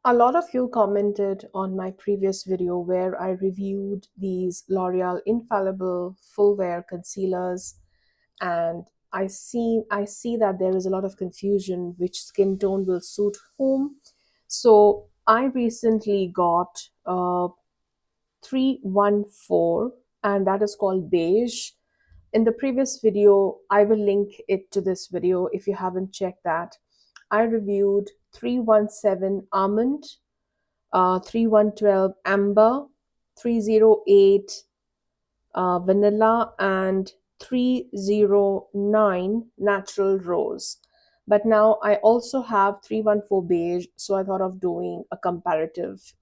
A lot of you commented on my previous video where I reviewed these L'Oreal Infallible full wear concealers, and I see that there is a lot of confusion which skin tone will suit whom. So I recently got 314, and that is called Beige. In the previous video, I will link it to this video if you haven't checked that. I reviewed 317 Almond, 3112 Amber, 308 Vanilla, and 309 Natural Rose. But now I also have 314 Beige, so I thought of doing a comparative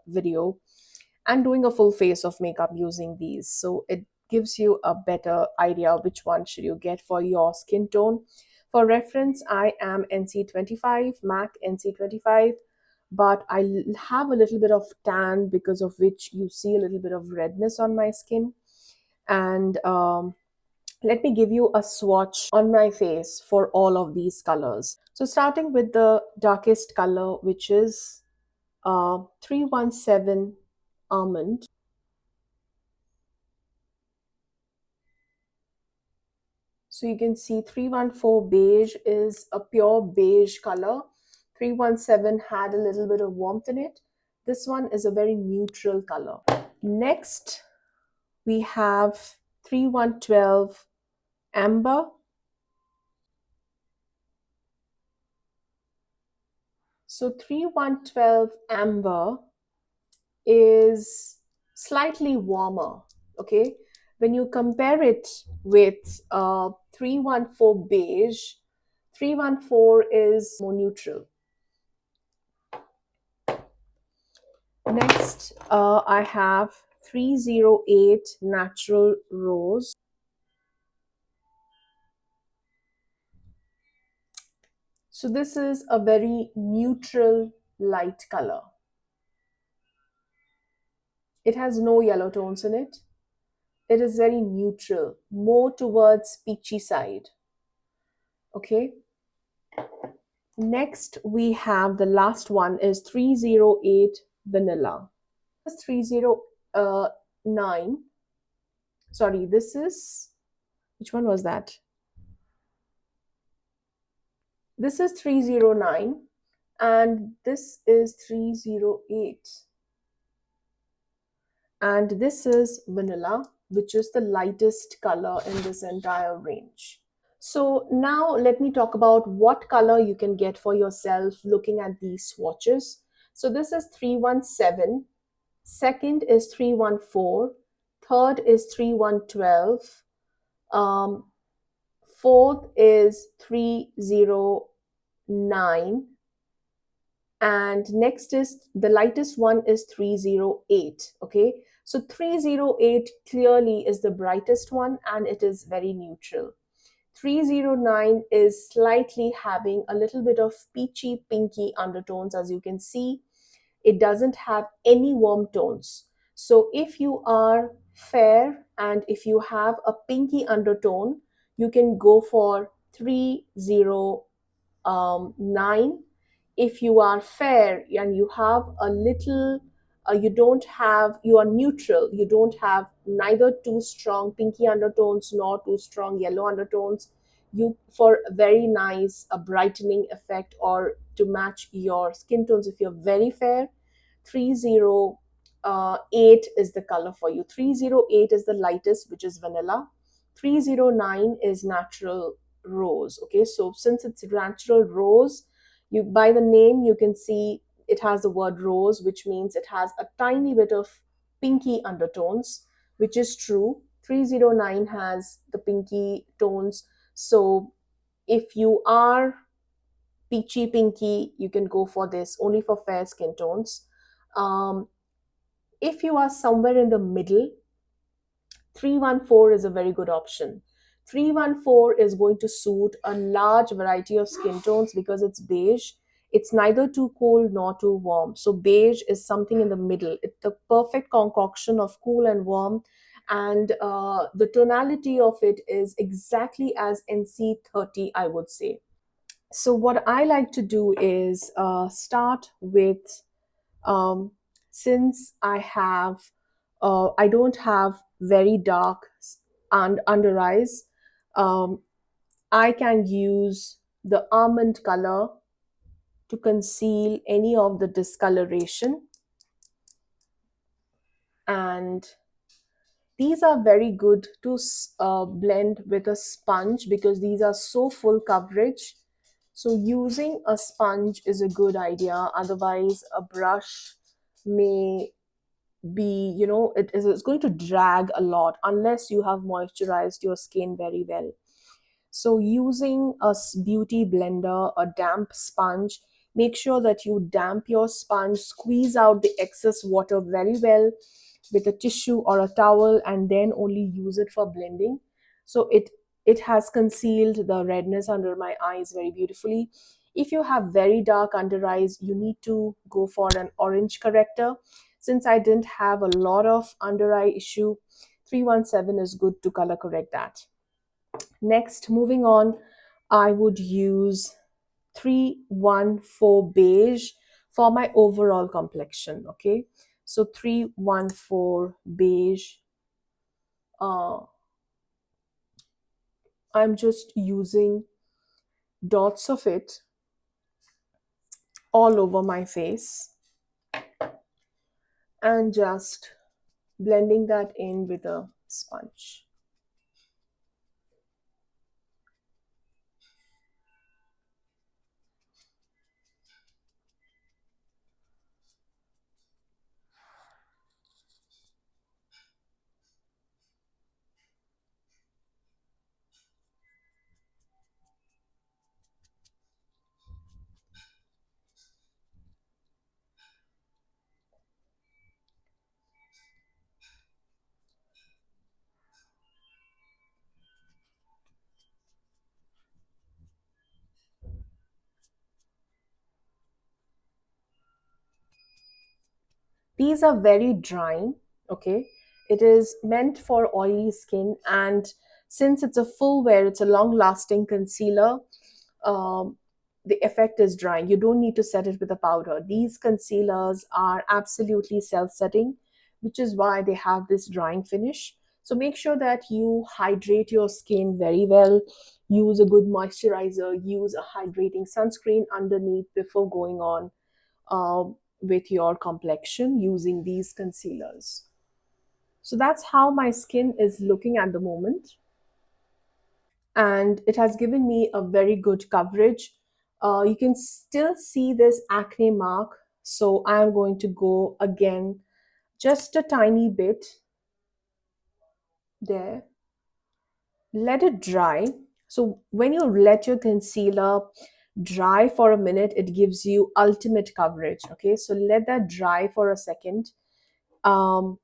video and doing a full face of makeup using these. So it gives you a better idea which one should you get for your skin tone. For reference, I am NC25, MAC NC25, but I have a little bit of tan, because of which you see a little bit of redness on my skin. And let me give you a swatch on my face for all of these colors. So starting with the darkest color, which is 317 Almond. So you can see 314 Beige is a pure beige color. 317 had a little bit of warmth in it. This one is a very neutral color. Next, we have 3112 Amber. So 3112 Amber is slightly warmer, okay? When you compare it with 314 Beige, 314 is more neutral. Next, I have 308 Natural Rose. So this is a very neutral light color. It has no yellow tones in it. It is very neutral, more towards peachy side. Okay. Next, we have the last one is 308 Vanilla. 309. Sorry, this is, which one was that? This is 309 and this is 308. And this is Vanilla, which is the lightest color in this entire range. So now let me talk about what color you can get for yourself looking at these swatches. So this is 317, second is 314, third is 3112, fourth is 309, and next is the lightest one is 308. Okay, so 308 clearly is the brightest one and it is very neutral. 309 is slightly having a little bit of peachy pinky undertones. As you can see, it doesn't have any warm tones. So if you are fair and if you have a pinky undertone, you can go for 309. If you are fair and you have a little you are neutral, you don't have neither too strong pinky undertones nor too strong yellow undertones, you, for a very nice a brightening effect or to match your skin tones, if you're very fair, 308 is the color for you. 308 is the lightest, which is Vanilla. 309 is Natural Rose. Okay, so since it's Natural Rose, you, by the name you can see it has the word rose, which means it has a tiny bit of pinky undertones, which is true. 309 has the pinky tones. So if you are peachy pinky, you can go for this, only for fair skin tones. If you are somewhere in the middle, 314 is a very good option. 314 is going to suit a large variety of skin tones because it's beige. It's neither too cold nor too warm. So beige is something in the middle. It's the perfect concoction of cool and warm. And the tonality of it is exactly as NC30, I would say. So what I like to do is start with, um, since I don't have very dark and under eyes, um, I can use the almond color to conceal any of the discoloration. And these are very good to blend with a sponge because these are so full coverage. So using a sponge is a good idea. Otherwise, a brush may be, it's going to drag a lot unless you have moisturized your skin very well. So using a beauty blender, a damp sponge, make sure that you damp your sponge, squeeze out the excess water very well with a tissue or a towel, and then only use it for blending. So it has concealed the redness under my eyes very beautifully. If you have very dark under eyes, you need to go for an orange corrector. Since I didn't have a lot of under eye issue, 317 is good to color correct that. Next, moving on, I would use 314 beige for my overall complexion. Okay, so 314 beige. Uh, I'm just using dots of it all over my face and just blending that in with a sponge. These are very drying, okay? It is meant for oily skin, and since it's a full wear, it's a long lasting concealer, um, the effect is drying. You don't need to set it with a powder. These concealers are absolutely self setting, which is why they have this drying finish. So make sure that you hydrate your skin very well. Use a good moisturizer, use a hydrating sunscreen underneath before going on uh, with your complexion using these concealers. So that's how my skin is looking at the moment. And it has given me a very good coverage. You can still see this acne mark. So I'm going to go again just a tiny bit there. Let it dry. So when you let your concealer dry for a minute, it gives you ultimate coverage. Okay, so let that dry for a second. um,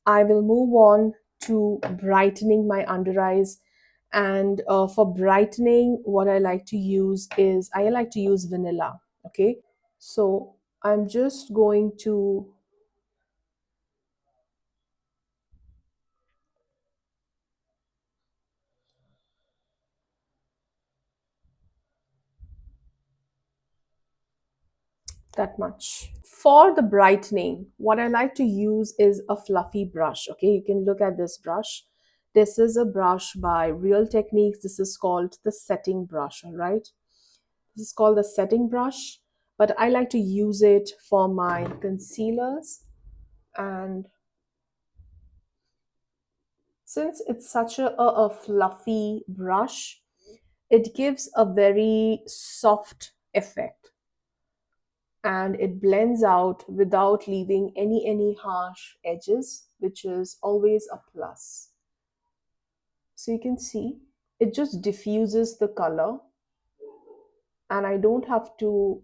I will move on to brightening my under eyes. And for brightening, what I like to use is I like to use vanilla. Okay, so I'm just going to that much. For the brightening, what I like to use is a fluffy brush. Okay, you can look at this brush. This is a brush by Real Techniques. This is called the setting brush. All right. This is called the setting brush, but I like to use it for my concealers. And since it's such a fluffy brush, it gives a very soft effect and it blends out without leaving any harsh edges, which is always a plus. So you can see it just diffuses the color and I don't have to,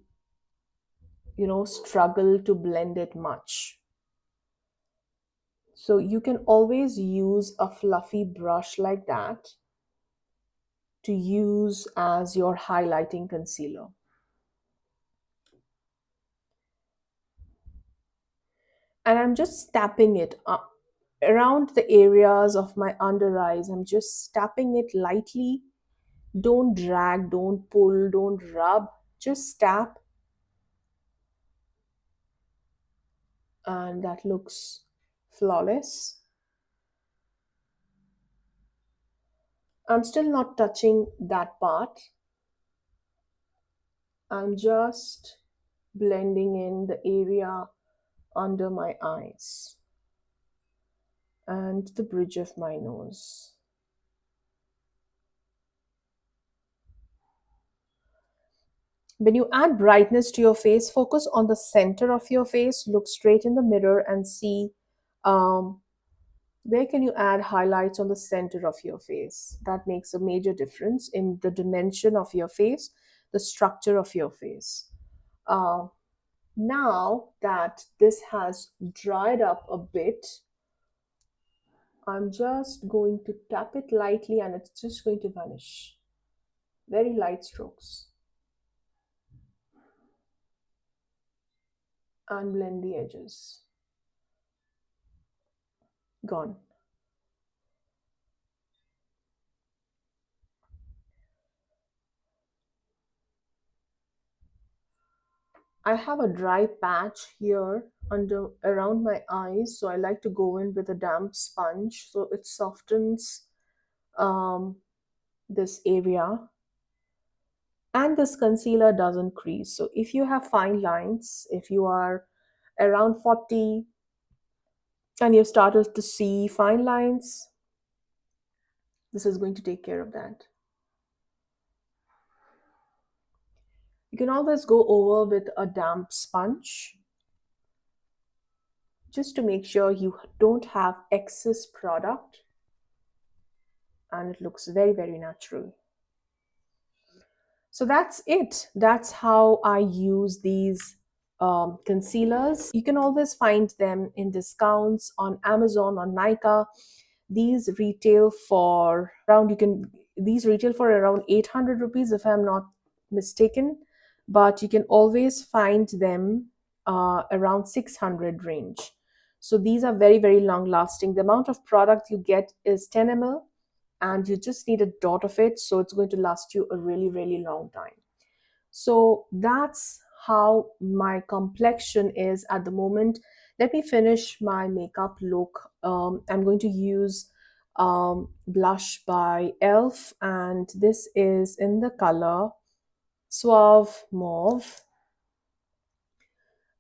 struggle to blend it much. So you can always use a fluffy brush like that to use as your highlighting concealer. And I'm just tapping it up around the areas of my under eyes. I'm just tapping it lightly Don't drag, don't pull, don't rub, just tap, and that looks flawless. I'm still not touching that part. I'm just blending in the area under my eyes and the bridge of my nose. When you add brightness to your face, focus on the center of your face, look straight in the mirror and see um, where can you add highlights on the center of your face. That makes a major difference in the dimension of your face, the structure of your face. Uh, Now that this has dried up a bit, I'm just going to tap it lightly and it's just going to vanish. Very light strokes. And blend the edges. Gone. I have a dry patch here under around my eyes, so I like to go in with a damp sponge so it softens um, this area. And this concealer doesn't crease. So if you have fine lines, if you are around 40 and you've started to see fine lines, this is going to take care of that. You can always go over with a damp sponge just to make sure you don't have excess product and it looks very, very natural. So that's it. That's how I use these concealers. You can always find them in discounts on Amazon, on Nika. These retail for around, you can, these retail for around 800 rupees if I'm not mistaken, but you can always find them around 600 range. So these are very, very long lasting. The amount of product you get is 10 ml and you just need a dot of it, so it's going to last you a really, really long time. So that's how my complexion is at the moment. Let me finish my makeup look. I'm going to use blush by Elf, and this is in the color Suave Mauve.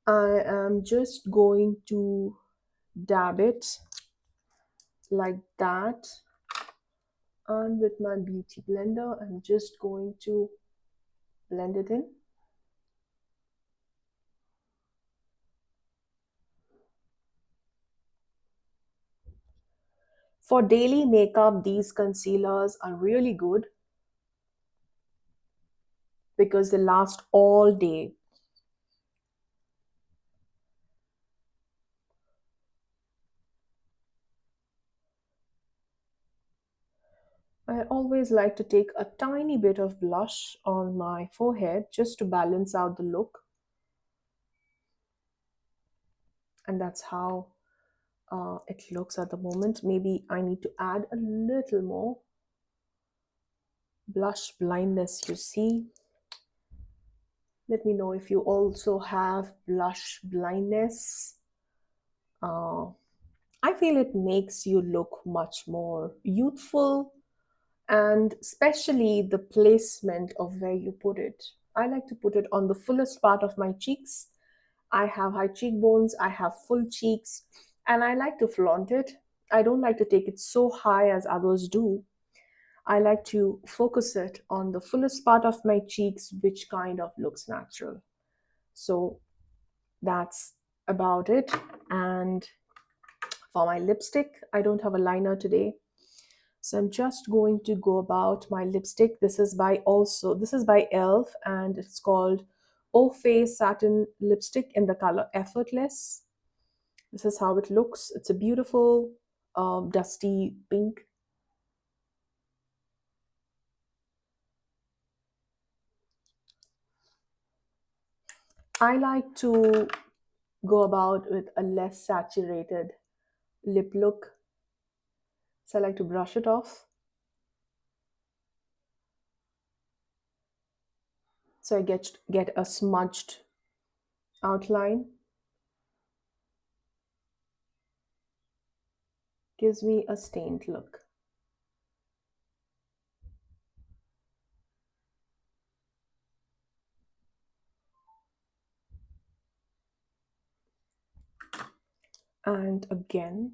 I am just going to dab it like that, and with my beauty blender I'm just going to blend it in. For daily makeup, these concealers are really good because they last all day. I always like to take a tiny bit of blush on my forehead just to balance out the look, and that's how it looks at the moment. Maybe I need to add a little more. Blush blindness, you see. Let me know if you also have blush blindness. Uh, I feel it makes you look much more youthful, and especially the placement of where you put it. I like to put it on the fullest part of my cheeks. I have high cheekbones, I have full cheeks, and I like to flaunt it. I don't like to take it so high as others do. I like to focus it on the fullest part of my cheeks, which kind of looks natural. So that's about it. And for my lipstick, I don't have a liner today. So I'm just going to go about my lipstick. This is by Elf and it's called O Face Satin Lipstick in the color Effortless. This is how it looks. It's a beautiful dusty pink. I like to go about with a less saturated lip look. So I like to brush it off. So I get a smudged outline. Gives me a stained look. And again,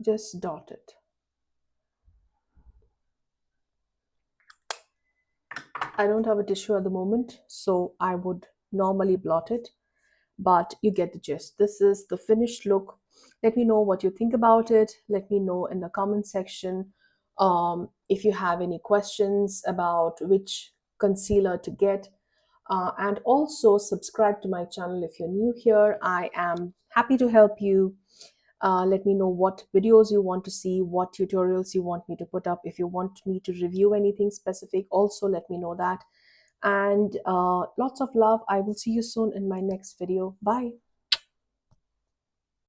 just dot it. I don't have a tissue at the moment, so I would normally blot it, but you get the gist. This is the finished look. Let me know what you think about it. Let me know in the comment section if you have any questions about which concealer to get. And also subscribe to my channel if you're new here. I am happy to help you. Let me know what videos you want to see, what tutorials you want me to put up. If you want me to review anything specific, also let me know that. And lots of love. I will see you soon in my next video. Bye.